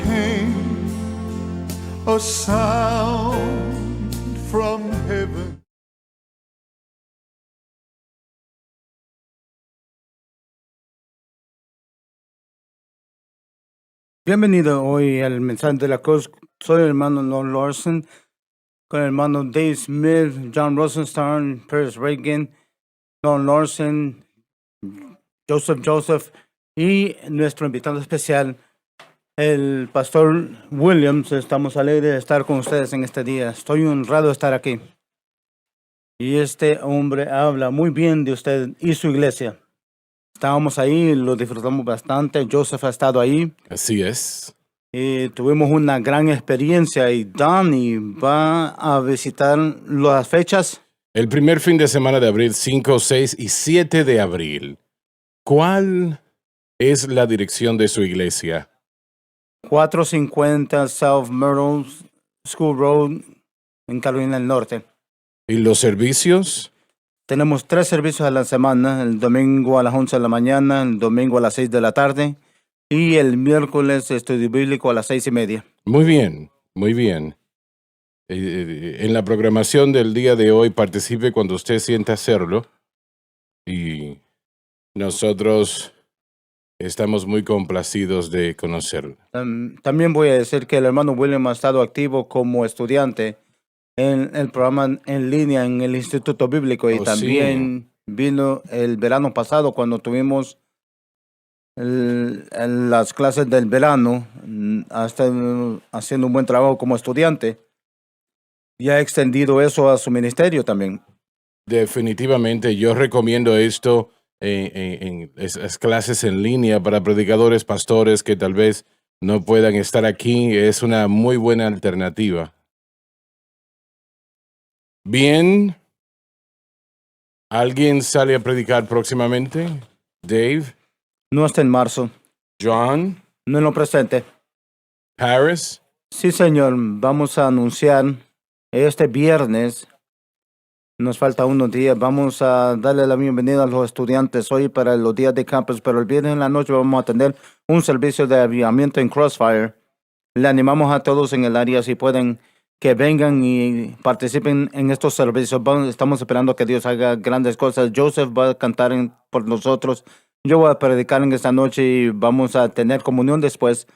came a sound from heaven. Bienvenido hoy al mensaje de la cruz. Soy el hermano Lon Larson, con el hermano Dave Smith, John Rosenstein, Paris Reagan, Lon Larson, Joseph y nuestro invitado especial, el pastor Williams. Estamos alegres de estar con ustedes en este día. Estoy honrado de estar aquí. Y este hombre habla muy bien de usted y su iglesia. Estábamos ahí, lo disfrutamos bastante. Joseph ha estado ahí. Así es. Y tuvimos una gran experiencia y Donnie va a visitar las fechas. El primer fin de semana de abril, 5, 6 y 7 de abril. ¿Cuál es la dirección de su iglesia? 450 South Myrtle School Road en Carolina del Norte. ¿Y los servicios? Tenemos 3 servicios a la semana, el domingo a las 11 de la mañana, el domingo a las 6 de la tarde y el miércoles estudio bíblico a las 6:30. Muy bien, muy bien. En la programación del día de hoy participe cuando usted sienta hacerlo y nosotros estamos muy complacidos de conocerlo. También voy a decir que el hermano William ha estado activo como estudiante en el programa en línea en el Instituto Bíblico y también vino el verano pasado cuando tuvimos las clases del verano. Ha estado haciendo un buen trabajo como estudiante y ha extendido eso a su ministerio también. Definitivamente, yo recomiendo esto en esas clases en línea para predicadores, pastores que tal vez no puedan estar aquí. Es una muy buena alternativa. Bien, ¿alguien sale a predicar próximamente? Dave, No está en marzo, John, no en lo presente. Paris. Sí, señor, vamos a anunciar este viernes. Nos falta unos días. Vamos a darle la bienvenida a los estudiantes hoy para los días de campus, pero el viernes en la noche vamos a tener un servicio de avivamiento en Crossfire. Le animamos a todos en el área, si pueden, que vengan y participen en estos servicios. Estamos esperando que Dios haga grandes cosas. Joseph va a cantar por nosotros. Yo voy a predicar en esta noche y vamos a tener comunión después.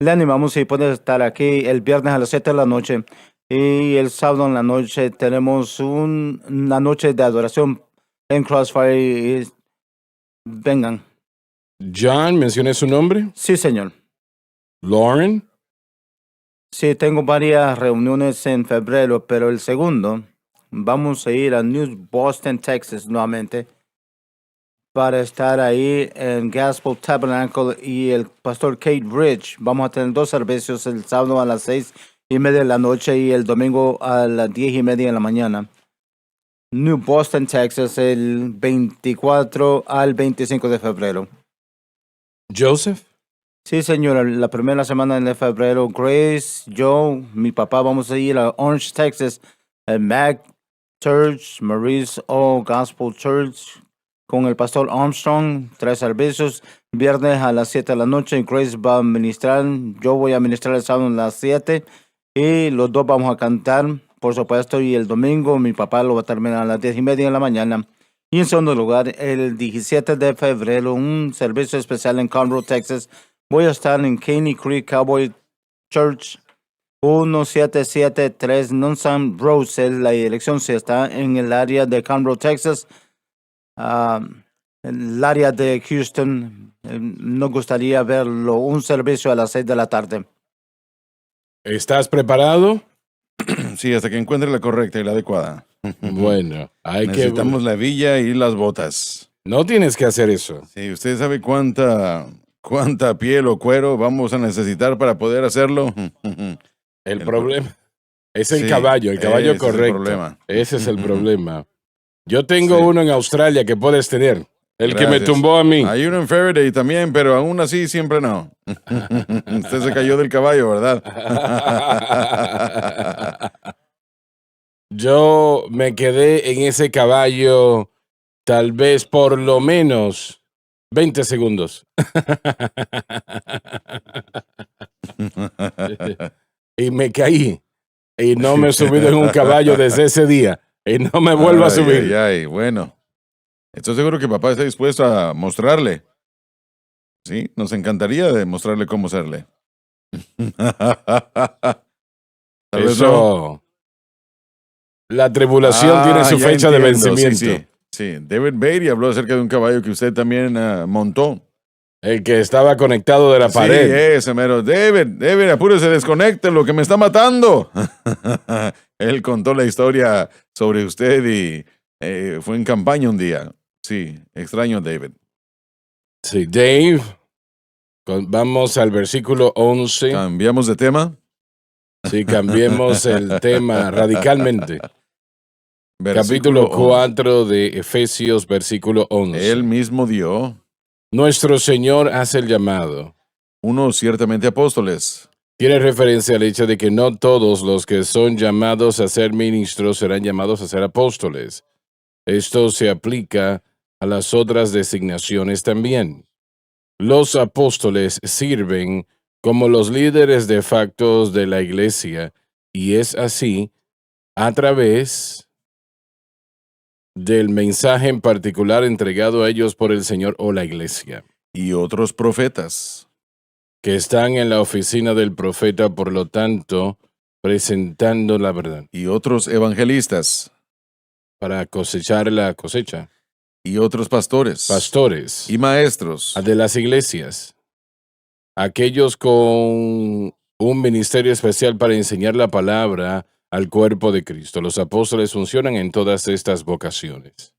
Le animamos si puede estar aquí el viernes a las 7 de la noche. Y el sábado en la noche tenemos una noche de adoración en Crossfire. Y vengan. John, ¿mencioné su nombre? Sí, señor. Lauren. Sí, tengo varias reuniones en febrero, pero el segundo vamos a ir a New Boston, Texas nuevamente para estar ahí en Gospel Tabernacle y el pastor Kate Bridge. Vamos a tener 2 servicios, el sábado a las 6:30 de la noche y el domingo a las 10:30 de la mañana. New Boston, Texas, el 24 al 25 de febrero. Joseph. Sí, señora, la primera semana de febrero, Grace, yo, mi papá, vamos a ir a Orange, Texas, el Mac Church, Maurice O. Gospel Church, con el pastor Armstrong, 3 servicios, viernes a las 7 de la noche, Grace va a ministrar, yo voy a ministrar el sábado a las 7, y los dos vamos a cantar, por supuesto, y el domingo mi papá lo va a terminar a las 10:30 de la mañana. Y en segundo lugar, el 17 de febrero, un servicio especial en Conroe, Texas. Voy a estar en Caney Creek Cowboy Church, 1773 Nunsan Rosel. La dirección sí está en el área de Conroe, Texas, el área de Houston. Nos gustaría verlo, un servicio a las 6 de la tarde. ¿Estás preparado? Sí, hasta que encuentre la correcta y la adecuada. Bueno, necesitamos la villa y las botas. No tienes que hacer eso. Sí, ¿usted sabe cuánta piel o cuero vamos a necesitar para poder hacerlo? El problema es el caballo correcto. Es el problema. Ese es el problema. Yo tengo uno en Australia que puedes tener. El Gracias. Que me tumbó a mí. Hay uno en Faraday también, pero aún así siempre no. Usted se cayó del caballo, ¿verdad? Yo me quedé en ese caballo tal vez por lo menos 20 segundos. Y me caí. Y no me he subido en un caballo desde ese día. Y no me vuelvo a subir. Bueno, estoy seguro que papá está dispuesto a mostrarle. Sí, nos encantaría demostrarle cómo serle. Tal vez no. Eso. La tribulación tiene su ya fecha de entiendo. vencimiento. Sí. David Beatty habló acerca de un caballo que usted también montó. El que estaba conectado de la pared. Sí, ese mero. David, apúrese, desconecte lo que me está matando. Él contó la historia sobre usted y fue en campaña un día. Sí, extraño a David. Sí, Dave. Vamos al versículo 11. ¿Cambiamos de tema? Sí, cambiemos el tema radicalmente. Versículo Capítulo 4 de Efesios, versículo 11. Él mismo dio Nuestro Señor hace el llamado. unos ciertamente apóstoles, Tiene referencia al hecho de que no todos los que son llamados a ser ministros serán llamados a ser apóstoles. Esto se aplica a las otras designaciones también. Los apóstoles sirven como los líderes de facto de la iglesia y es así a través del mensaje en particular entregado a ellos por el Señor o la iglesia, y otros profetas, que están en la oficina del profeta, por lo tanto, presentando la verdad y otros evangelistas, para cosechar la cosecha. y otros pastores, Pastores y maestros, de las iglesias, aquellos con un ministerio especial para enseñar la palabra al cuerpo de Cristo. Los apóstoles funcionan en todas estas vocaciones.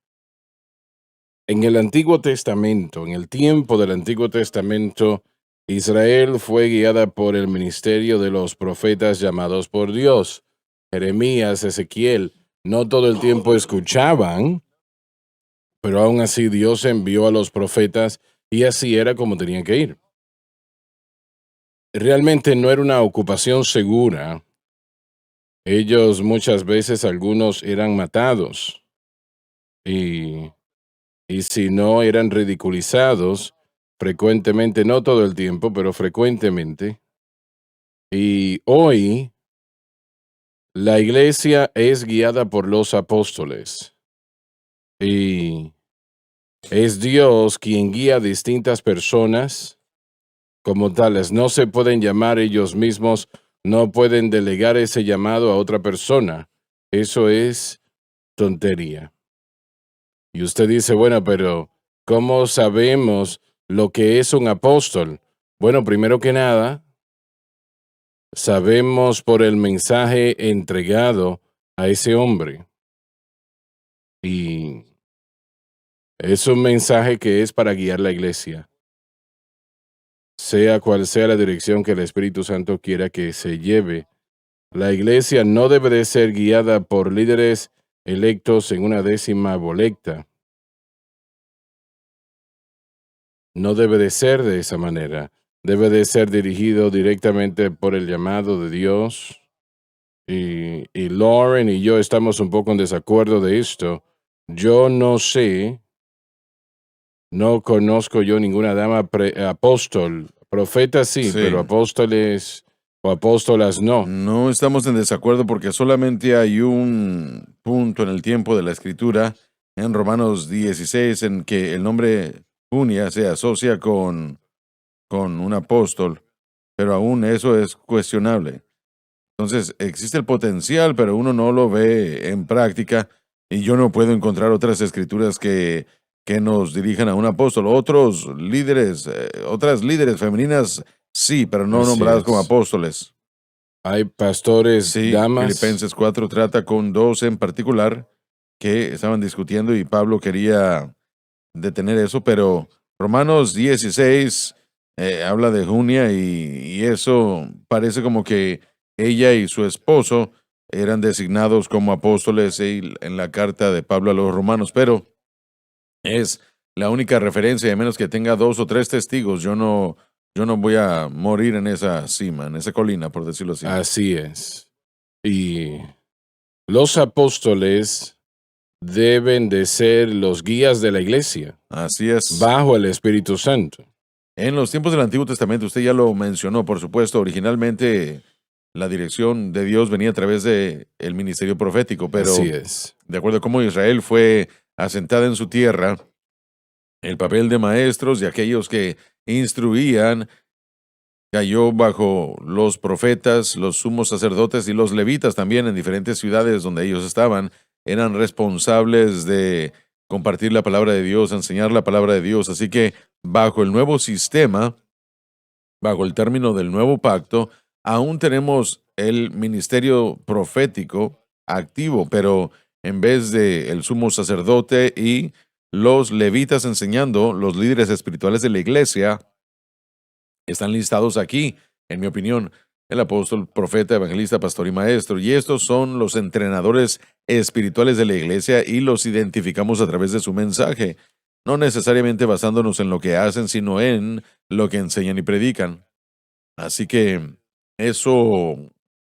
En el Antiguo Testamento, en el tiempo del Antiguo Testamento, Israel fue guiada por el ministerio de los profetas llamados por Dios. Jeremías, Ezequiel, no todo el tiempo escuchaban, pero aún así Dios envió a los profetas y así era como tenían que ir. Realmente no era una ocupación segura. Ellos muchas veces, algunos eran matados y si no eran ridiculizados frecuentemente, no todo el tiempo, pero frecuentemente. Y hoy la iglesia es guiada por los apóstoles y es Dios quien guía a distintas personas como tales. No se pueden llamar ellos mismos, no pueden delegar ese llamado a otra persona. Eso es tontería. Y usted dice, bueno, pero ¿cómo sabemos lo que es un apóstol? Bueno, primero que nada, sabemos por el mensaje entregado a ese hombre. Y es un mensaje que es para guiar la iglesia, sea cual sea la dirección que el Espíritu Santo quiera que se lleve. La iglesia no debe de ser guiada por líderes electos en una décima bolecta. No debe de ser de esa manera. Debe de ser dirigido directamente por el llamado de Dios. Y Lauren y yo estamos un poco en desacuerdo de esto. Yo no sé, no conozco yo ninguna dama apóstol. Profetas sí, Sí. pero apóstoles o apóstolas no. No estamos en desacuerdo porque solamente hay un punto en el tiempo de la Escritura, en Romanos 16, en que el nombre Junia se asocia con un apóstol, pero aún eso es cuestionable. Entonces, existe el potencial, pero uno no lo ve en práctica y yo no puedo encontrar otras escrituras que nos dirijan a un apóstol. Otros líderes, otras líderes femeninas, sí, pero no Así nombradas como es. apóstoles. Hay pastores, Sí, damas. Filipenses 4 trata con dos en particular que estaban discutiendo y Pablo quería detener eso, pero Romanos 16 habla de Junia y eso parece como que ella y su esposo eran designados como apóstoles en la carta de Pablo a los romanos, pero es la única referencia, a menos que tenga 2 o 3 testigos. Yo no voy a morir en esa cima, en esa colina, por decirlo así. Así es. Y los apóstoles deben de ser los guías de la iglesia Así es. bajo el Espíritu Santo. En los tiempos del Antiguo Testamento, usted ya lo mencionó, por supuesto, originalmente la dirección de Dios venía a través de el ministerio profético, pero Así es. de acuerdo a cómo Israel fue asentada en su tierra, el papel de maestros y aquellos que instruían cayó bajo los profetas, los sumos sacerdotes y los levitas también en diferentes ciudades donde ellos estaban. Eran responsables de compartir la palabra de Dios, enseñar la palabra de Dios. Así que bajo el nuevo sistema, bajo el término del nuevo pacto, aún tenemos el ministerio profético activo, pero en vez de el sumo sacerdote y los levitas enseñando, los líderes espirituales de la iglesia están listados aquí, en mi opinión, el apóstol, profeta, evangelista, pastor y maestro. Y estos son los entrenadores espirituales de la iglesia y los identificamos a través de su mensaje, no necesariamente basándonos en lo que hacen, sino en lo que enseñan y predican. Así que eso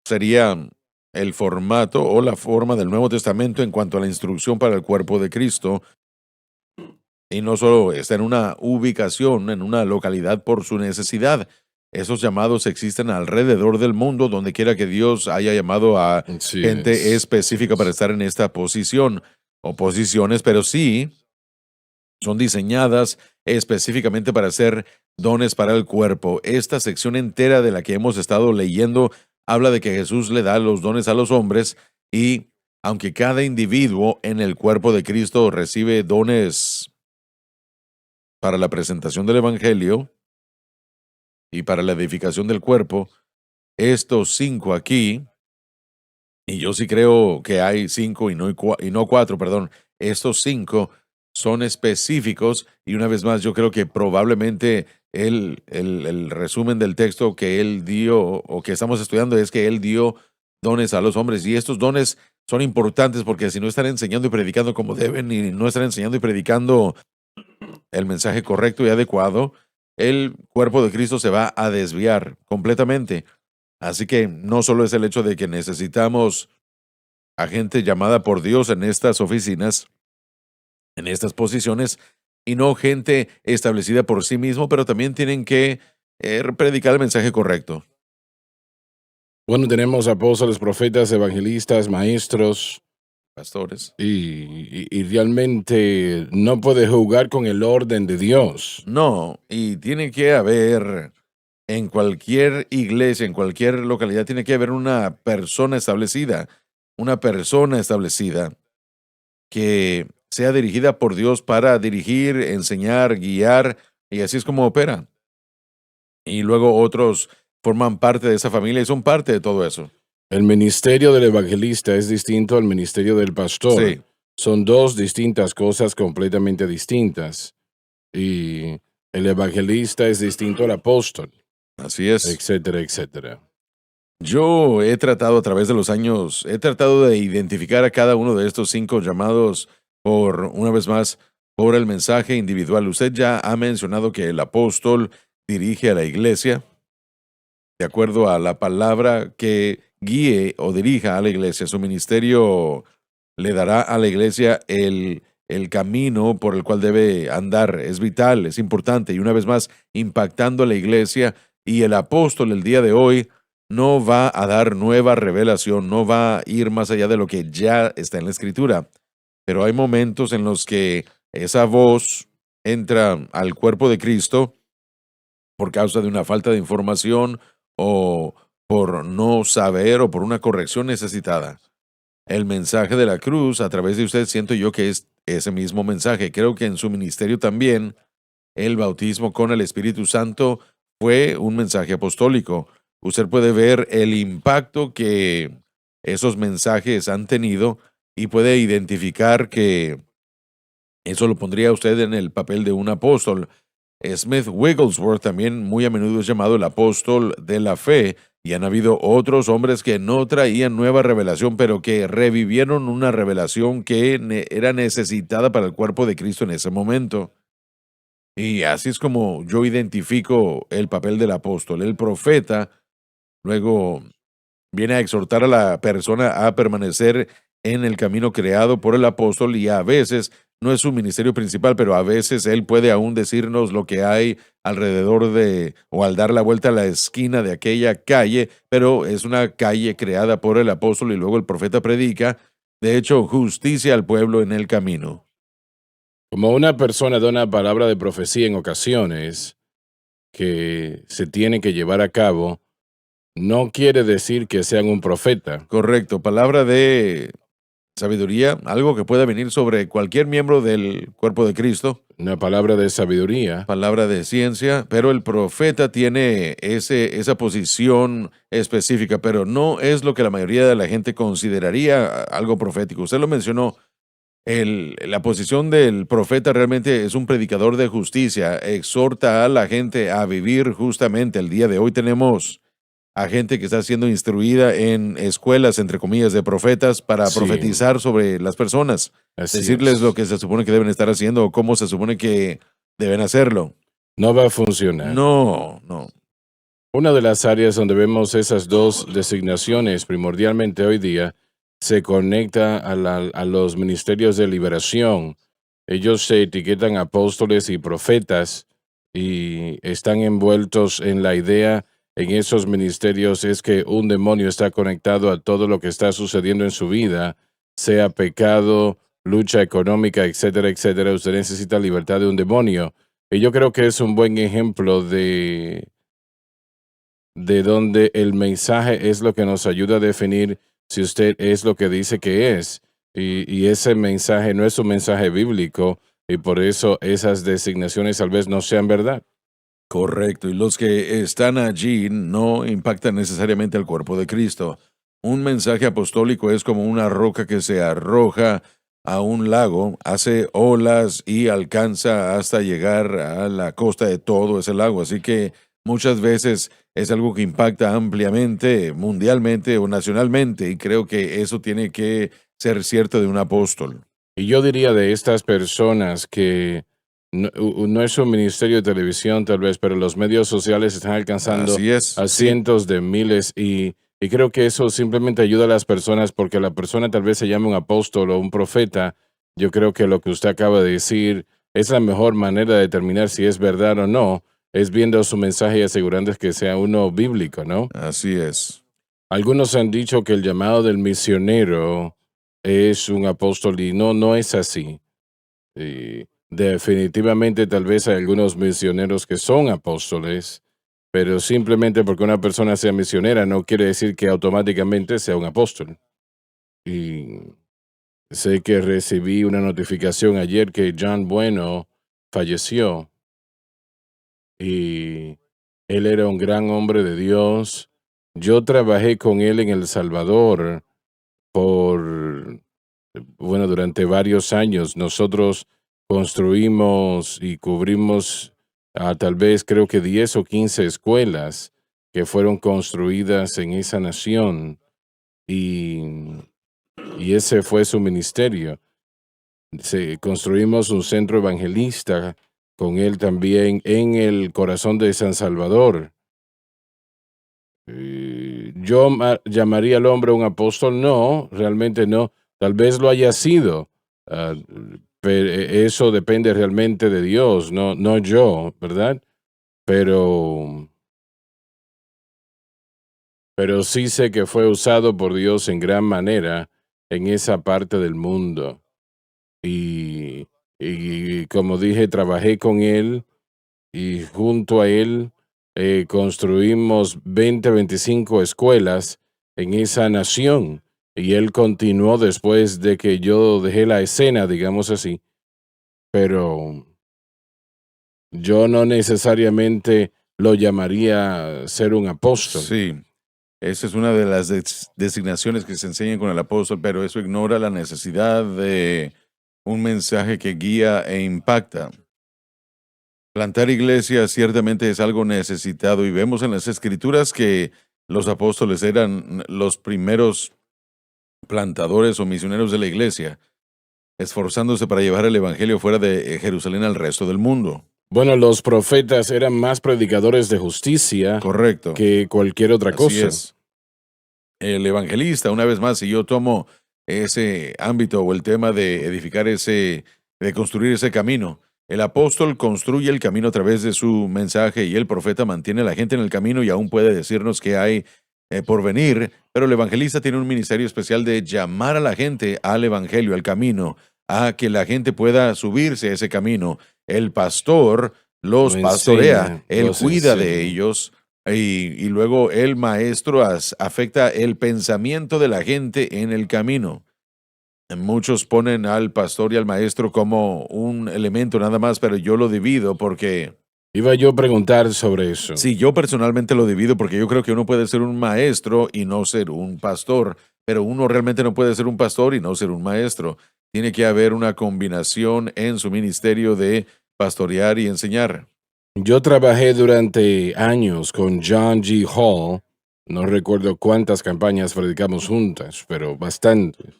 sería el formato o la forma del Nuevo Testamento en cuanto a la instrucción para el cuerpo de Cristo. Y no solo está en una ubicación, en una localidad por su necesidad. Esos llamados existen alrededor del mundo, donde quiera que Dios haya llamado a Así gente es. específica para estar en esta posición o posiciones, pero sí son diseñadas específicamente para ser dones para el cuerpo. Esta sección entera de la que hemos estado leyendo habla de que Jesús le da los dones a los hombres y aunque cada individuo en el cuerpo de Cristo recibe dones para la presentación del Evangelio y para la edificación del cuerpo, estos 5 aquí, y yo sí creo que hay 5 y no 4, perdón, estos 5 son específicos y una vez más yo creo que probablemente el resumen del texto que él dio o que estamos estudiando es que él dio dones a los hombres y estos dones son importantes porque si no están enseñando y predicando como deben y no están enseñando y predicando el mensaje correcto y adecuado, el cuerpo de Cristo se va a desviar completamente. Así que no solo es el hecho de que necesitamos a gente llamada por Dios en estas oficinas, en estas posiciones, y no gente establecida por sí mismo, pero también tienen que predicar el mensaje correcto. Bueno, tenemos apóstoles, profetas, evangelistas, maestros, Pastores. y realmente no puede jugar con el orden de Dios. No, y tiene que haber en cualquier iglesia, en cualquier localidad, tiene que haber una persona establecida que sea dirigida por Dios para dirigir, enseñar, guiar, y así es como opera. Y luego otros forman parte de esa familia y son parte de todo eso. El ministerio del evangelista es distinto al ministerio del pastor. Sí. Son dos distintas cosas completamente distintas. Y el evangelista es distinto al apóstol, Así es. etcétera, etcétera. Yo he tratado a través de los años, he tratado de identificar a cada uno de estos 5 llamados una vez más, por el mensaje individual. Usted ya ha mencionado que el apóstol dirige a la iglesia de acuerdo a la palabra que guíe o dirija a la iglesia. Su ministerio le dará a la iglesia el camino por el cual debe andar. Es vital, es importante y una vez más impactando a la iglesia. Y el apóstol el día de hoy no va a dar nueva revelación, no va a ir más allá de lo que ya está en la escritura. Pero hay momentos en los que esa voz entra al cuerpo de Cristo por causa de una falta de información o por no saber o por una corrección necesitada. El mensaje de la cruz a través de usted siento yo que es ese mismo mensaje. Creo que en su ministerio también el bautismo con el Espíritu Santo fue un mensaje apostólico. Usted puede ver el impacto que esos mensajes han tenido y puede identificar que eso lo pondría usted en el papel de un apóstol. Smith Wigglesworth también muy a menudo es llamado el apóstol de la fe y han habido otros hombres que no traían nueva revelación, pero que revivieron una revelación que era necesitada para el cuerpo de Cristo en ese momento. Y así es como yo identifico el papel del apóstol. El profeta luego viene a exhortar a la persona a permanecer en el camino creado por el apóstol y a veces no es su ministerio principal, pero a veces él puede aún decirnos lo que hay alrededor de, o al dar la vuelta a la esquina de aquella calle, pero es una calle creada por el apóstol y luego el profeta predica, de hecho, justicia al pueblo en el camino. Como una persona da una palabra de profecía en ocasiones que se tiene que llevar a cabo, no quiere decir que sean un profeta. Correcto, palabra de sabiduría, algo que pueda venir sobre cualquier miembro del cuerpo de Cristo, Una palabra de sabiduría. palabra de ciencia, pero el profeta tiene esa posición específica, pero no es lo que la mayoría de la gente consideraría algo profético. Usted lo mencionó, la posición del profeta realmente es un predicador de justicia, exhorta a la gente a vivir justamente. El día de hoy tenemos a gente que está siendo instruida en escuelas, entre comillas, de profetas para Sí. profetizar sobre las personas, Así decirles es. lo que se supone que deben estar haciendo o cómo se supone que deben hacerlo. No va a funcionar. No. Una de las áreas donde vemos esas dos designaciones primordialmente hoy día se conecta a los ministerios de liberación. Ellos se etiquetan apóstoles y profetas y están envueltos en la idea en esos ministerios es que un demonio está conectado a todo lo que está sucediendo en su vida, sea pecado, lucha económica, etcétera, etcétera. Usted necesita libertad de un demonio. Y yo creo que es un buen ejemplo de donde el mensaje es lo que nos ayuda a definir si usted es lo que dice que es. Y ese mensaje no es un mensaje bíblico y por eso esas designaciones tal vez no sean verdad. Correcto, y los que están allí no impactan necesariamente al cuerpo de Cristo. Un mensaje apostólico es como una roca que se arroja a un lago, hace olas y alcanza hasta llegar a la costa de todo ese lago. Así que muchas veces es algo que impacta ampliamente, mundialmente o nacionalmente, y creo que eso tiene que ser cierto de un apóstol. Y yo diría de estas personas que no es un ministerio de televisión tal vez, pero los medios sociales están alcanzando Así es. a Sí. cientos de miles y creo que eso simplemente ayuda a las personas porque la persona tal vez se llame un apóstol o un profeta. Yo creo que lo que usted acaba de decir es la mejor manera de determinar si es verdad o no, es viendo su mensaje y asegurando que sea uno bíblico, ¿no? Así es. Algunos han dicho que el llamado del misionero es un apóstol y no es así. Definitivamente tal vez hay algunos misioneros que son apóstoles, pero simplemente porque una persona sea misionera no quiere decir que automáticamente sea un apóstol. Y sé que recibí una notificación ayer que John Bueno falleció y él era un gran hombre de Dios. Yo trabajé con él en El Salvador durante varios años. Nosotros construimos y cubrimos tal vez creo que 10 o 15 escuelas que fueron construidas en esa nación y ese fue su ministerio. Construimos un centro evangelista con él también en el corazón de San Salvador. Yo llamaría al hombre un apóstol, no, realmente no. Tal vez lo haya sido, pero eso depende realmente de Dios, no yo, ¿verdad? Pero sí sé que fue usado por Dios en gran manera en esa parte del mundo. Y como dije, trabajé con él y junto a él construimos 20, 25 escuelas en esa nación. Y él continuó después de que yo dejé la escena, digamos así. Pero yo no necesariamente lo llamaría ser un apóstol. Sí, esa es una de las designaciones que se enseñan con el apóstol, pero eso ignora la necesidad de un mensaje que guía e impacta. Plantar iglesias ciertamente es algo necesitado y vemos en las escrituras que los apóstoles eran los primeros plantadores o misioneros de la iglesia, esforzándose para llevar el evangelio fuera de Jerusalén al resto del mundo. Bueno, los profetas eran más predicadores de justicia Correcto. que cualquier otra Así cosa. es. El evangelista, una vez más, si yo tomo ese ámbito o el tema de edificar ese de construir ese camino. El apóstol construye el camino a través de su mensaje y el profeta mantiene a la gente en el camino y aún puede decirnos que hay por venir, pero el evangelista tiene un ministerio especial de llamar a la gente al evangelio, al camino, a que la gente pueda subirse a ese camino. El pastor los Lo pastorea, enseña, él los cuida de enseña. ellos y luego el maestro afecta el pensamiento de la gente en el camino. Muchos ponen al pastor y al maestro como un elemento nada más, pero yo lo divido porque, Iba yo a preguntar sobre eso. sí, yo personalmente lo divido porque yo creo que uno puede ser un maestro y no ser un pastor, pero uno realmente no puede ser un pastor y no ser un maestro. Tiene que haber una combinación en su ministerio de pastorear y enseñar. Yo trabajé durante años con John G. Hall. No recuerdo cuántas campañas predicamos juntas, pero bastantes.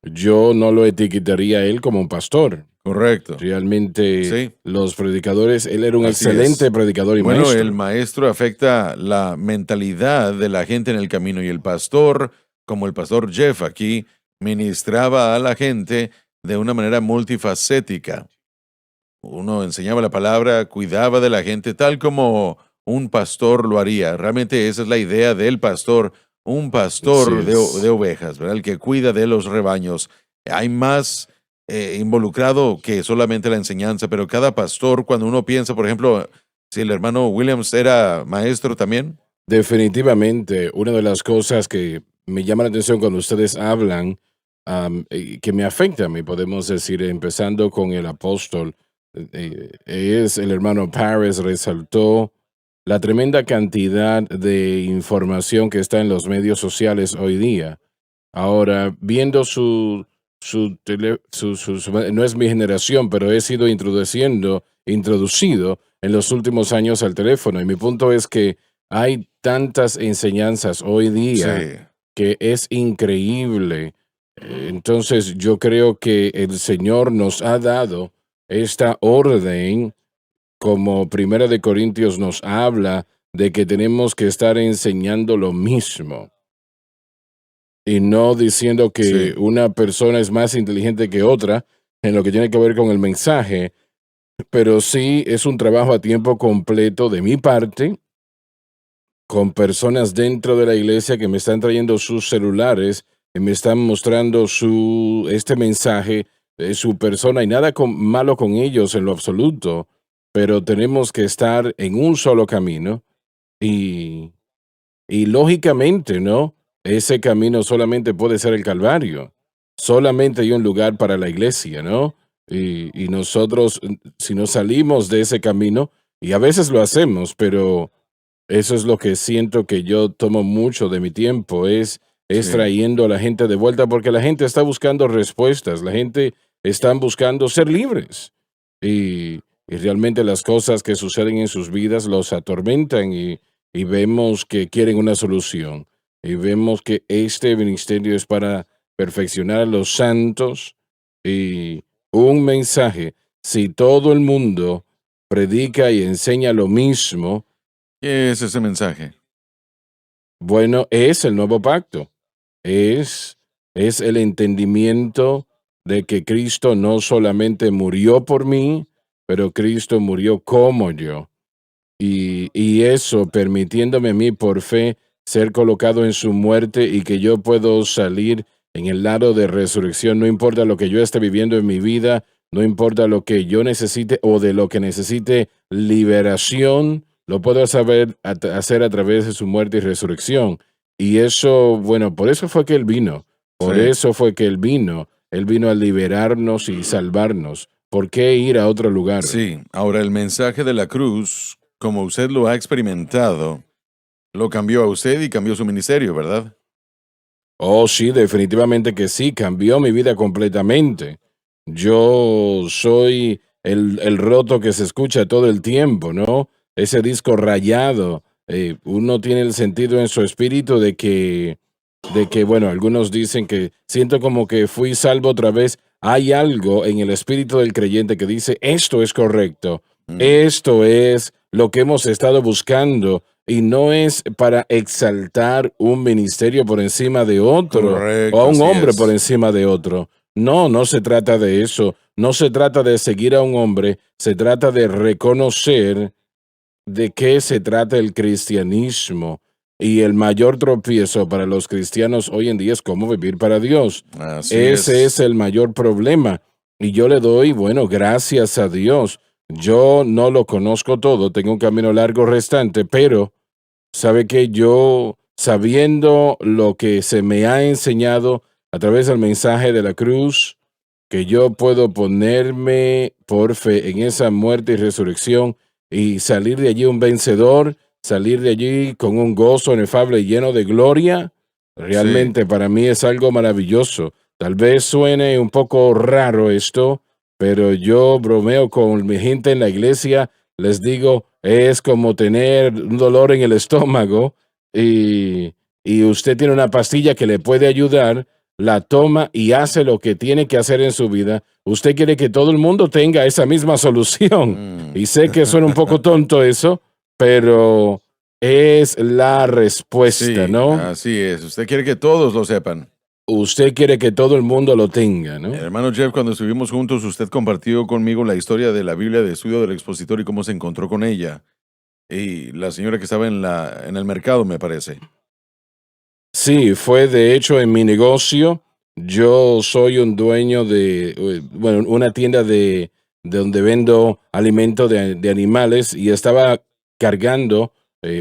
Yo no lo etiquetaría a él como un pastor. Correcto. Realmente Sí. los predicadores, él era un Así excelente es. predicador y Bueno, maestro. el maestro afecta la mentalidad de la gente en el camino y el pastor, como el pastor Jeff aquí, ministraba a la gente de una manera multifacética. Uno enseñaba la palabra, cuidaba de la gente tal como un pastor lo haría. Realmente esa es la idea del pastor, un pastor Así es. de ovejas, ¿verdad? El que cuida de los rebaños. Hay más involucrado que solamente la enseñanza, pero cada pastor, cuando uno piensa, por ejemplo, si el hermano Williams era maestro también. Definitivamente, una de las cosas que me llama la atención cuando ustedes hablan, que me afecta a mí, podemos decir, empezando con el apóstol, es el hermano Paris resaltó la tremenda cantidad de información que está en los medios sociales hoy día. Ahora, viendo no es mi generación, pero he sido introducido en los últimos años al teléfono. Y mi punto es que hay tantas enseñanzas hoy día Sí, que es increíble. Entonces, yo creo que el Señor nos ha dado esta orden, como Primera de Corintios nos habla, de que tenemos que estar enseñando lo mismo. Y no diciendo que sí, una persona es más inteligente que otra en lo que tiene que ver con el mensaje, pero sí es un trabajo a tiempo completo de mi parte, con personas dentro de la iglesia que me están trayendo sus celulares y me están mostrando este mensaje, su persona, y nada malo con ellos en lo absoluto, pero tenemos que estar en un solo camino y lógicamente, ¿no? Ese camino solamente puede ser el Calvario. Solamente hay un lugar para la iglesia, ¿no? Y nosotros, si nos salimos de ese camino, y a veces lo hacemos, pero eso es lo que siento que yo tomo mucho de mi tiempo, es sí. trayendo a la gente de vuelta, porque la gente está buscando respuestas, la gente está buscando ser libres. Y realmente las cosas que suceden en sus vidas los atormentan y vemos que quieren una solución. Y vemos que este ministerio es para perfeccionar a los santos y un mensaje. Si todo el mundo predica y enseña lo mismo, ¿Qué es ese mensaje? bueno, es el nuevo pacto. Es el entendimiento de que Cristo no solamente murió por mí, pero Cristo murió como yo. Y eso permitiéndome a mí por fe ser colocado en su muerte y que yo puedo salir en el lado de resurrección, no importa lo que yo esté viviendo en mi vida, no importa lo que yo necesite o de lo que necesite liberación, lo puedo hacer a través de su muerte y resurrección. Y eso, bueno, por eso fue que Él vino, por Sí. eso fue que Él vino a liberarnos y salvarnos. ¿Por qué ir a otro lugar? Sí, ahora el mensaje de la cruz, como usted lo ha experimentado, lo cambió a usted y cambió su ministerio, ¿verdad? Oh, sí, definitivamente que sí, cambió mi vida completamente. Yo soy el roto que se escucha todo el tiempo, ¿no? Ese disco rayado. Uno tiene el sentido en su espíritu bueno, algunos dicen que siento como que fui salvo otra vez. Hay algo en el espíritu del creyente que dice, esto es correcto, esto es lo que hemos estado buscando. Y no es para exaltar un ministerio por encima de otro o Correcto, a un así hombre es. por encima de otro. No, no se trata de eso. No se trata de seguir a un hombre. Se trata de reconocer de qué se trata el cristianismo. Y el mayor tropiezo para los cristianos hoy en día es cómo vivir para Dios. Así Ese es el mayor problema. Y yo le doy, bueno, gracias a Dios. Yo no lo conozco todo, tengo un camino largo restante, pero sabe que yo, sabiendo lo que se me ha enseñado a través del mensaje de la cruz, que yo puedo ponerme por fe en esa muerte y resurrección y salir de allí un vencedor, salir de allí con un gozo inefable y lleno de gloria, Sí. realmente para mí es algo maravilloso. Tal vez suene un poco raro esto, pero yo bromeo con mi gente en la iglesia, les digo, es como tener un dolor en el estómago y, y usted tiene una pastilla que le puede ayudar, la toma y hace lo que tiene que hacer en su vida. Usted quiere que todo el mundo tenga esa misma solución. Mm. Y sé que suena un poco tonto eso, pero es la respuesta, Sí, ¿no? así es. Usted quiere que todos lo sepan. Usted quiere que todo el mundo lo tenga, ¿no? Hermano Jeff, cuando estuvimos juntos, usted compartió conmigo la historia de la Biblia de estudio del expositor y cómo se encontró con ella. Y la señora que estaba en el mercado, me parece. Sí, fue de hecho en mi negocio. Yo soy un dueño bueno, una tienda de donde vendo alimento de animales y estaba cargando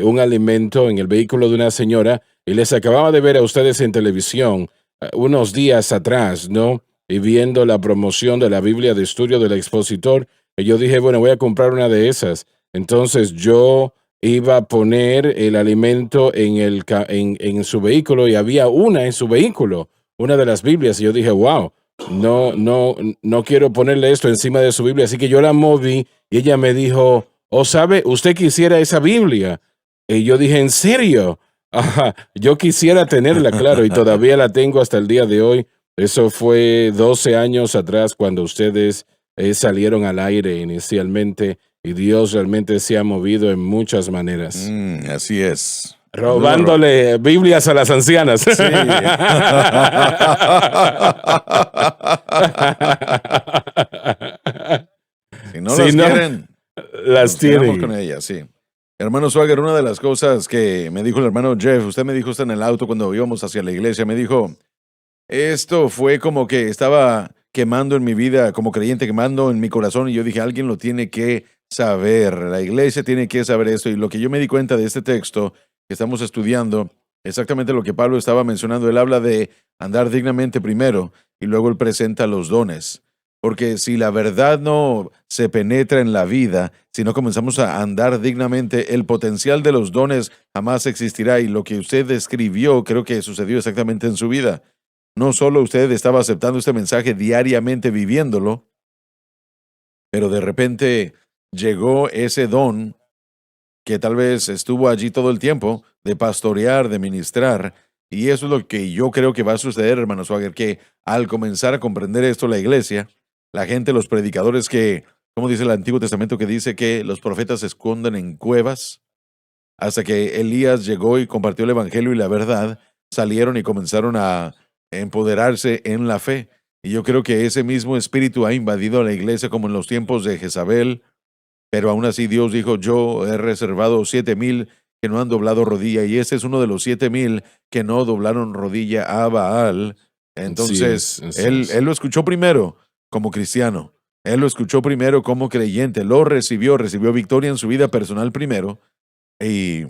un alimento en el vehículo de una señora y les acababa de ver a ustedes en televisión unos días atrás, ¿no? Y viendo la promoción de la Biblia de estudio del expositor, y yo dije, bueno, voy a comprar una de esas. Entonces yo iba a poner el alimento en su vehículo y había una en su vehículo, una de las Biblias. Y yo dije, wow, no quiero ponerle esto encima de su Biblia. Así que yo la moví y ella me dijo, oh, ¿sabe? Usted quisiera esa Biblia. Y yo dije, ¿en serio? Ajá, yo quisiera tenerla, claro, y todavía la tengo hasta el día de hoy. Eso fue 12 años atrás cuando ustedes salieron al aire inicialmente y Dios realmente se ha movido en muchas maneras. Así es. Robándole Biblias a las ancianas. Sí. Si no Si las no, quieren, las nos quedamos con tienen. ellas, sí. Hermano Swagger, una de las cosas que me dijo el hermano Jeff, usted me dijo esto en el auto cuando íbamos hacia la iglesia, me dijo, esto fue como que estaba quemando en mi vida, como creyente, quemando en mi corazón, y yo dije, alguien lo tiene que saber, la iglesia tiene que saber esto, y lo que yo me di cuenta de este texto que estamos estudiando, exactamente lo que Pablo estaba mencionando, él habla de andar dignamente primero, y luego él presenta los dones. Porque si la verdad no se penetra en la vida, si no comenzamos a andar dignamente, el potencial de los dones jamás existirá. Y lo que usted describió, creo que sucedió exactamente en su vida. No solo usted estaba aceptando este mensaje diariamente, viviéndolo, pero de repente llegó ese don que tal vez estuvo allí todo el tiempo, de pastorear, de ministrar. Y eso es lo que yo creo que va a suceder, hermano Swagger, que al comenzar a comprender esto la iglesia, la gente, los predicadores que, como dice el Antiguo Testamento, que dice que los profetas se esconden en cuevas, hasta que Elías llegó y compartió el evangelio y la verdad, salieron y comenzaron a empoderarse en la fe. Y yo creo que ese mismo espíritu ha invadido a la iglesia como en los tiempos de Jezabel, pero aún así Dios dijo, yo he reservado 7,000 que no han doblado rodilla, y este es uno de los 7,000 que no doblaron rodilla a Baal. Entonces, Así él es. lo escuchó primero como cristiano, él lo escuchó primero como creyente, lo recibió victoria en su vida personal primero, y,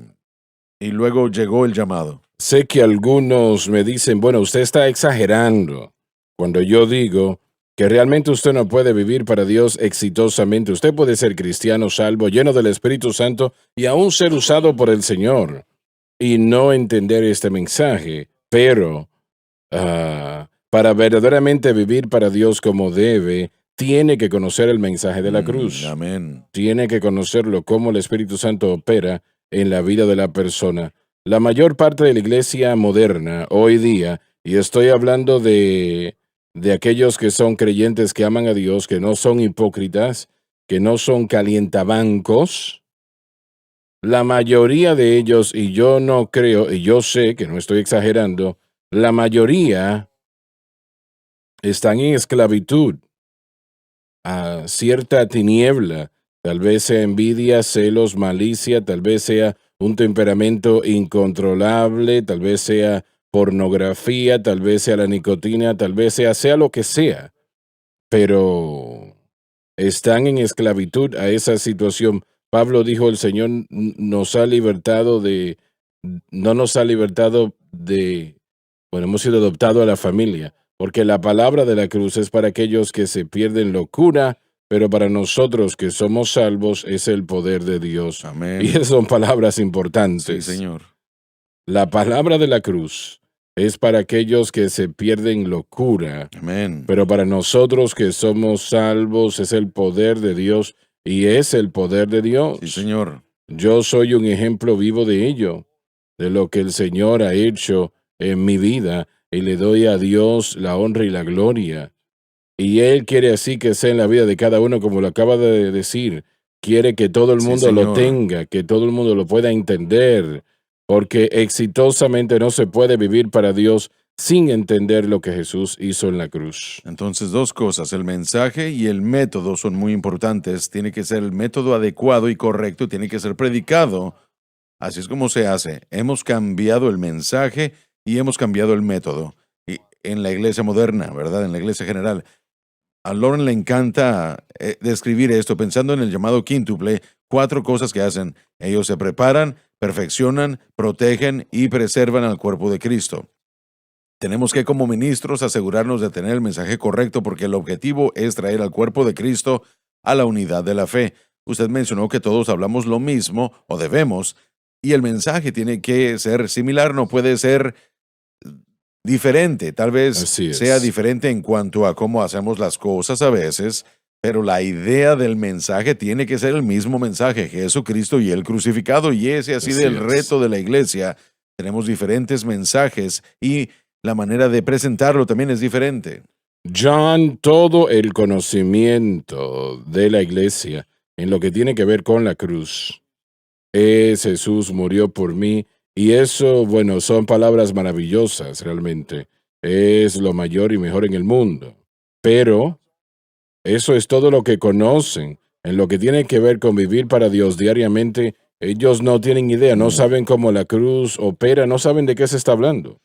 y luego llegó el llamado. Sé que algunos me dicen, bueno, usted está exagerando cuando yo digo que realmente usted no puede vivir para Dios exitosamente. Usted puede ser cristiano, salvo, lleno del Espíritu Santo y aún ser usado por el Señor y no entender este mensaje. Pero para verdaderamente vivir para Dios como debe, tiene que conocer el mensaje de la cruz. Amén. Tiene que conocerlo, cómo el Espíritu Santo opera en la vida de la persona. La mayor parte de la iglesia moderna hoy día, y estoy hablando de aquellos que son creyentes que aman a Dios, que no son hipócritas, que no son calientabancos, la mayoría de ellos, y yo no creo, y yo sé que no estoy exagerando, la mayoría están en esclavitud a cierta tiniebla, tal vez sea envidia, celos, malicia, tal vez sea un temperamento incontrolable, tal vez sea pornografía, tal vez sea la nicotina, tal vez sea lo que sea, pero están en esclavitud a esa situación. Pablo dijo, el Señor nos ha libertado no nos ha libertado bueno, hemos sido adoptados a la familia, porque la palabra de la cruz es para aquellos que se pierden locura, pero para nosotros que somos salvos es el poder de Dios. Amén. Y esas son palabras Sí, importantes. Señor. La palabra de la cruz es para aquellos que se pierden locura, Amén. pero para nosotros que somos salvos es el poder de Dios y es el poder de Dios. Sí, Señor. Yo soy un ejemplo vivo de ello, de lo que el Señor ha hecho en mi vida y le doy a Dios la honra y la gloria. Y Él quiere así que sea en la vida de cada uno, como lo acaba de decir. Quiere que todo el Sí, mundo lo Señor. tenga, que todo el mundo lo pueda entender, porque exitosamente no se puede vivir para Dios sin entender lo que Jesús hizo en la cruz. Entonces, dos cosas, el mensaje y el método son muy importantes. Tiene que ser el método adecuado y correcto, tiene que ser predicado. Así es como se hace. Hemos cambiado el mensaje y hemos cambiado el método. Y en la iglesia moderna, ¿verdad? En la iglesia general. A Lauren le encanta describir esto pensando en el llamado quíntuple, 4 cosas que hacen. Ellos se preparan, perfeccionan, protegen y preservan al cuerpo de Cristo. Tenemos que como ministros asegurarnos de tener el mensaje correcto porque el objetivo es traer al cuerpo de Cristo a la unidad de la fe. Usted mencionó que todos hablamos lo mismo o debemos y el mensaje tiene que ser similar, no puede ser diferente. Tal vez Así es. sea diferente en cuanto a cómo hacemos las cosas a veces, pero la idea del mensaje tiene que ser el mismo mensaje, Jesucristo y el crucificado, y ese ha sido Así el es. reto de la iglesia. Tenemos diferentes mensajes y la manera de presentarlo también es diferente. John, todo el conocimiento de la iglesia en lo que tiene que ver con la cruz es Jesús murió por mí y eso, bueno, son palabras maravillosas realmente. Es lo mayor y mejor en el mundo. Pero eso es todo lo que conocen en lo que tiene que ver con vivir para Dios diariamente. Ellos no tienen idea, no saben cómo la cruz opera, no saben de qué se está hablando.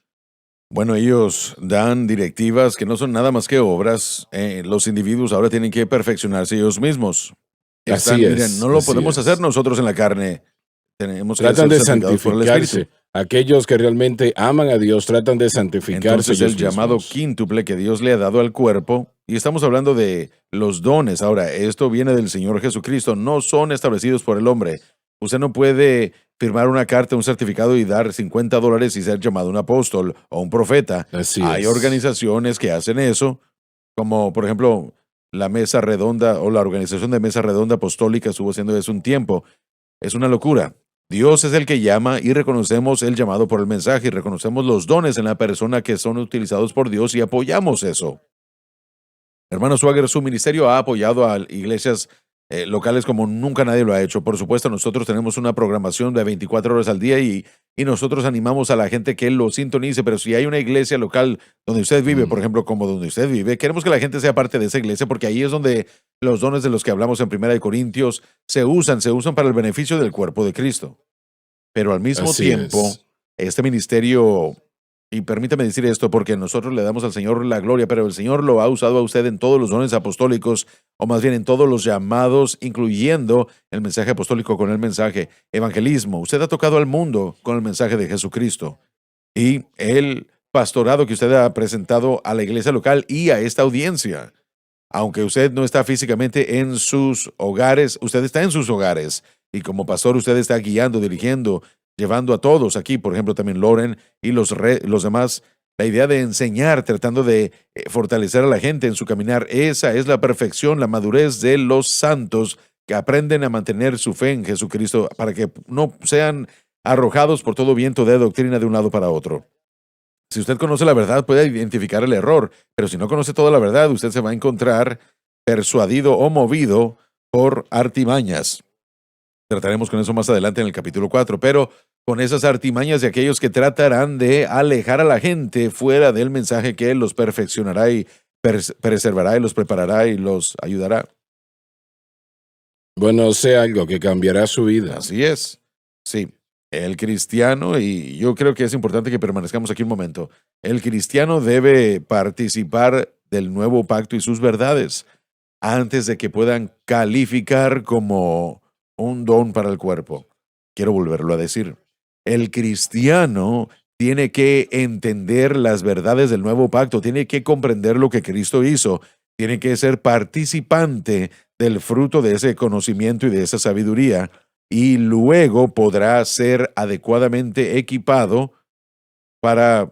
Bueno, ellos dan directivas que no son nada más que obras. Los individuos ahora tienen que perfeccionarse ellos mismos. Así es, Miren, no lo así podemos es. hacer nosotros en la carne. Tenemos que Tratan ser de santificados por el santificarse. Espíritu. Aquellos que realmente aman a Dios tratan de santificarse. Entonces, el ellos llamado mismos. quíntuple que Dios le ha dado al cuerpo, y estamos hablando de los dones. Ahora, esto viene del Señor Jesucristo, no son establecidos por el hombre. Usted no puede firmar una carta, un certificado y dar $50 y ser llamado un apóstol o un profeta. Así Hay es. organizaciones que hacen eso, como por ejemplo la Mesa Redonda o la Organización de Mesa Redonda Apostólica estuvo haciendo eso un tiempo. Es una locura. Dios es el que llama y reconocemos el llamado por el mensaje y reconocemos los dones en la persona que son utilizados por Dios y apoyamos eso. Hermano Swagger, su ministerio ha apoyado a iglesias locales como nunca nadie lo ha hecho. Por supuesto, nosotros tenemos una programación de 24 horas al día y nosotros animamos a la gente que lo sintonice, pero si hay una iglesia local donde usted vive, por ejemplo, como donde usted vive, queremos que la gente sea parte de esa iglesia porque ahí es donde los dones de los que hablamos en 1 Corintios se usan para el beneficio del cuerpo de Cristo. Pero al mismo Así tiempo, es. este ministerio, y permítame decir esto porque nosotros le damos al Señor la gloria, pero el Señor lo ha usado a usted en todos los dones apostólicos, o más bien en todos los llamados, incluyendo el mensaje apostólico con el mensaje evangelismo. Usted ha tocado al mundo con el mensaje de Jesucristo. Y el pastorado que usted ha presentado a la iglesia local y a esta audiencia. Aunque usted no está físicamente en sus hogares, usted está en sus hogares. Y como pastor usted está guiando, dirigiendo, llevando a todos aquí, por ejemplo, también Lauren y los demás, la idea de enseñar, tratando de fortalecer a la gente en su caminar. Esa es la perfección, la madurez de los santos que aprenden a mantener su fe en Jesucristo para que no sean arrojados por todo viento de doctrina de un lado para otro. Si usted conoce la verdad, puede identificar el error, pero si no conoce toda la verdad, usted se va a encontrar persuadido o movido por artimañas. Trataremos con eso más adelante en el capítulo 4, pero con esas artimañas de aquellos que tratarán de alejar a la gente fuera del mensaje que los perfeccionará y preservará y los preparará y los ayudará. Bueno, sé algo que cambiará su vida. Así es. Sí. El cristiano, y yo creo que es importante que permanezcamos aquí un momento, el cristiano debe participar del nuevo pacto y sus verdades antes de que puedan calificar como un don para el cuerpo. Quiero volverlo a decir. El cristiano tiene que entender las verdades del nuevo pacto, tiene que comprender lo que Cristo hizo, tiene que ser participante del fruto de ese conocimiento y de esa sabiduría, y luego podrá ser adecuadamente equipado para